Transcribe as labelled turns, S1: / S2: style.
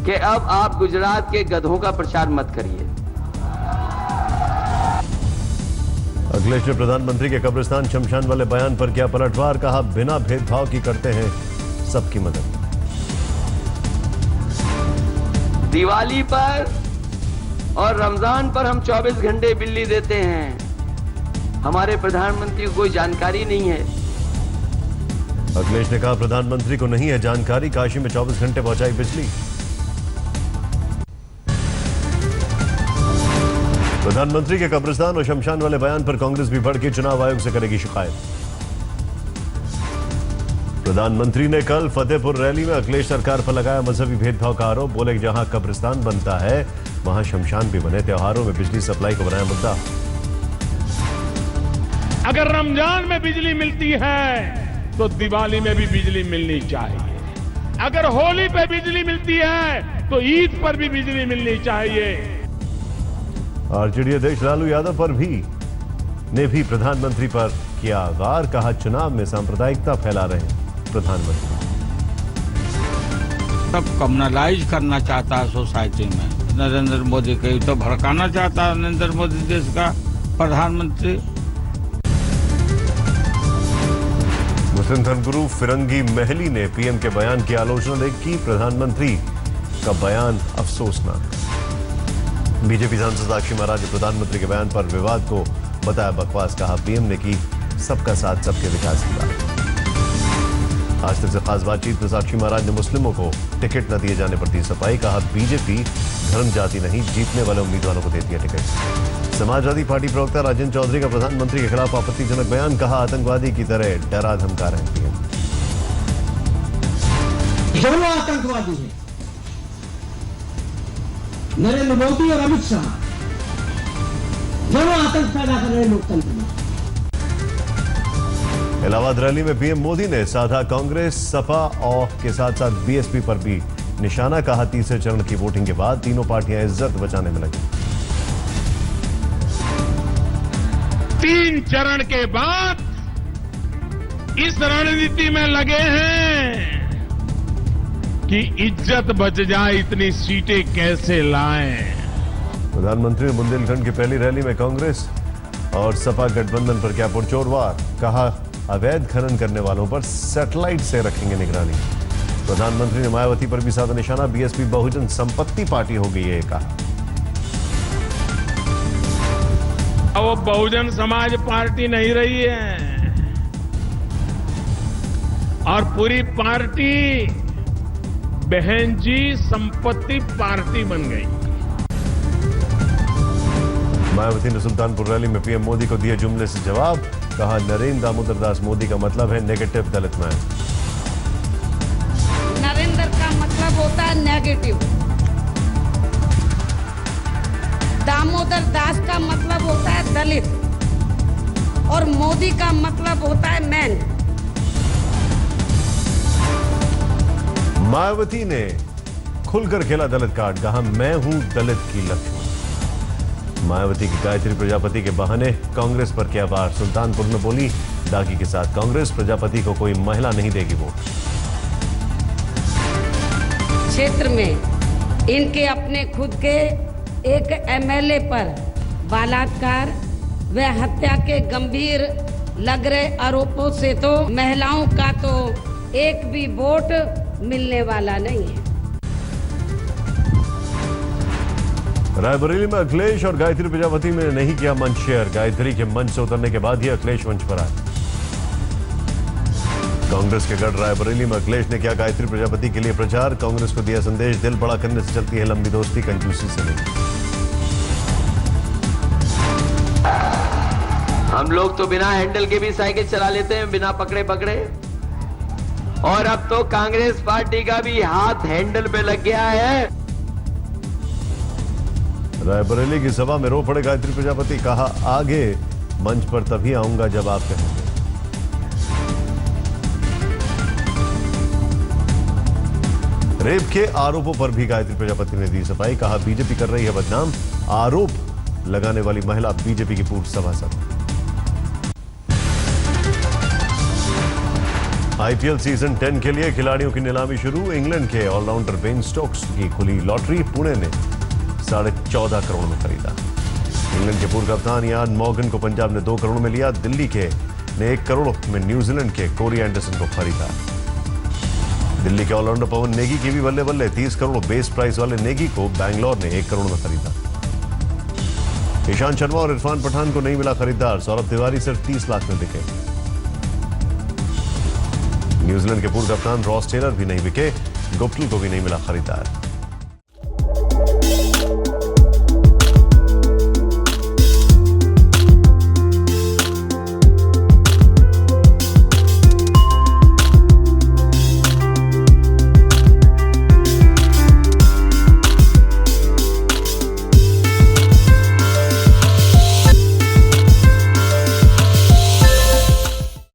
S1: कि अब आप गुजरात के गधों का प्रचार मत करिए।
S2: अखिलेश ने प्रधानमंत्री के कब्रिस्तान शमशान वाले बयान पर किया पलटवार, कहा बिना भेदभाव की करते हैं सबकी मदद।
S1: दिवाली पर और रमजान पर हम 24 घंटे बिजली देते हैं, हमारे प्रधानमंत्री को कोई जानकारी नहीं है।
S2: अखिलेश ने कहा प्रधानमंत्री को नहीं है जानकारी, काशी में 24 घंटे पहुंचाई बिजली। प्रधानमंत्री के कब्रिस्तान और शमशान वाले बयान पर कांग्रेस भी बढ़ के चुनाव आयोग से करेगी शिकायत। प्रधानमंत्री ने कल फतेहपुर रैली में अखिलेश सरकार पर लगाया मजहबी भेदभाव का आरोप, बोले कि जहां कब्रिस्तान बनता है वहां शमशान भी बने, त्योहारों में बिजली सप्लाई को बनाया मुद्दा।
S3: अगर रमजान में बिजली मिलती है तो दिवाली में भी बिजली मिलनी चाहिए, अगर होली पे बिजली मिलती है तो ईद पर भी बिजली मिलनी चाहिए।
S2: आरजेडी अध्यक्ष लालू यादव पर भी प्रधानमंत्री पर किया आगार, कहा चुनाव में सांप्रदायिकता फैला रहे प्रधानमंत्री।
S4: सब कम्युनलाइज करना चाहता है सोसाइटी में नरेंद्र मोदी को, तो भड़काना चाहता है नरेंद्र मोदी देश का प्रधानमंत्री।
S2: मुस्लिम धर्मगुरु फिरंगी महली ने पीएम के बयान की आलोचना की, प्रधानमंत्री का बयान अफसोसनाक। बीजेपी सांसद साक्षी महाराज ने प्रधानमंत्री के बयान पर विवाद को बताया बकवास, कहा पीएम ने की सबका साथ सबके विकास की बात। आज तक से खास बातचीत में साक्षी महाराज ने मुस्लिमों को टिकट न दिए जाने पर दी सफाई, कहा बीजेपी धर्म जाति नहीं जीतने वाले उम्मीदवारों को देती है टिकट। समाजवादी पार्टी प्रवक्ता राजेंद्र चौधरी का प्रधानमंत्री के खिलाफ आपत्तिजनक बयान, कहा आतंकवादी की तरह डरा धमका रहे हैं पीएम।
S5: दोनों आतंकवादी हैं, नरेंद्र मोदी और अमित शाह, दोनों आतंक पैदा कर रहे हैं लोकतंत्र में।
S2: इलाहाबाद रैली में पीएम मोदी ने साधा कांग्रेस सपा और के साथ साथ बीएसपी पर भी निशाना, कहा तीसरे चरण की वोटिंग के बाद तीनों पार्टियां इज्जत बचाने में लगी।
S3: 3 चरण के बाद इस रणनीति में लगे हैं कि इज्जत बच जाए, इतनी सीटें कैसे लाएं।
S2: प्रधानमंत्री ने बुंदेलखंड की पहली रैली में कांग्रेस और सपा गठबंधन पर किया पुरजोर, कहा अवैध खनन करने वालों पर सैटेलाइट से रखेंगे निगरानी। प्रधानमंत्री ने मायावती पर भी साधा निशाना, बीएसपी बहुजन संपत्ति पार्टी हो गई है, कहा
S3: वो बहुजन समाज पार्टी नहीं रही है और पूरी पार्टी बहन जी संपत्ति पार्टी बन गई।
S2: मायावती ने सुल्तानपुर रैली में पीएम मोदी को दिए जुमले से जवाब, कहा नरेंद्र दामोदर दास मोदी का मतलब है नेगेटिव दलित मैन।
S6: नरेंद्र का मतलब होता है नेगेटिव, दामोदर दास का मतलब होता है दलित और मोदी का मतलब होता है मैन।
S2: मायावती ने खुलकर खेला दलित कार्ड, कहा मैं हूं दलित की लक्ष्मी। मायावती की गायत्री प्रजापति के बहाने कांग्रेस पर किया वार, सुल्तानपुर में बोली दागी के साथ कांग्रेस प्रजापति को कोई महिला नहीं देगी वोट।
S6: क्षेत्र में इनके अपने खुद के एक एमएलए पर बलात्कार व हत्या के गंभीर लग रहे आरोपों से तो महिलाओं का तो एक भी वोट मिलने वाला नहीं है।
S2: रायबरेली में अखिलेश और गायत्री प्रजापति ने नहीं किया मंच शेयर, गायत्री के मंच से उतरने के बाद ही अखिलेश मंच पर आए। कांग्रेस के गढ़ रायबरेली में अखिलेश ने किया गायत्री प्रजापति के लिए प्रचार, कांग्रेस को दिया संदेश दिल बड़ा करने से चलती है लंबी दोस्ती, कंजूसी से नहीं।
S1: हम लोग तो बिना हैंडल के भी साइकिल चला लेते हैं, बिना पकड़े पकड़े, और अब तो कांग्रेस पार्टी का भी हाथ हैंडल पे लग गया है।
S2: रायबरेली की सभा में रो पड़े गायत्री प्रजापति, कहा आगे मंच पर तभी आऊंगा जब आप कहेंगे। रेप के आरोपों पर भी गायत्री प्रजापति ने दी सफाई, कहा बीजेपी कर रही है बदनाम, आरोप लगाने वाली महिला बीजेपी की पूर्व सभासद। आईपीएल सीजन 10 के लिए खिलाड़ियों की नीलामी शुरू। इंग्लैंड के ऑलराउंडर बेन स्टोक्स की खुली लॉटरी। पुणे ने 14.5 करोड़ में खरीदा। इंग्लैंड के पूर्व कप्तान यान मॉर्गन को पंजाब ने 2 करोड़ में लिया। दिल्ली के ने 1 करोड़ में न्यूजीलैंड के कोरी एंडरसन को खरीदा। दिल्ली के ऑलराउंडर पवन नेगी की भी बल्ले बल्ले। 30 करोड़ बेस प्राइस वाले नेगी को बैंगलोर ने 1 करोड़ में खरीदा। ईशांत शर्मा और इरफान पठान को नहीं मिला खरीदार। सौरभ तिवारी सिर्फ 30 लाख में बिके। न्यूजीलैंड के पूर्व कप्तान रॉस टेलर भी नहीं बिके। गुप्टिल को भी नहीं मिला खरीदार।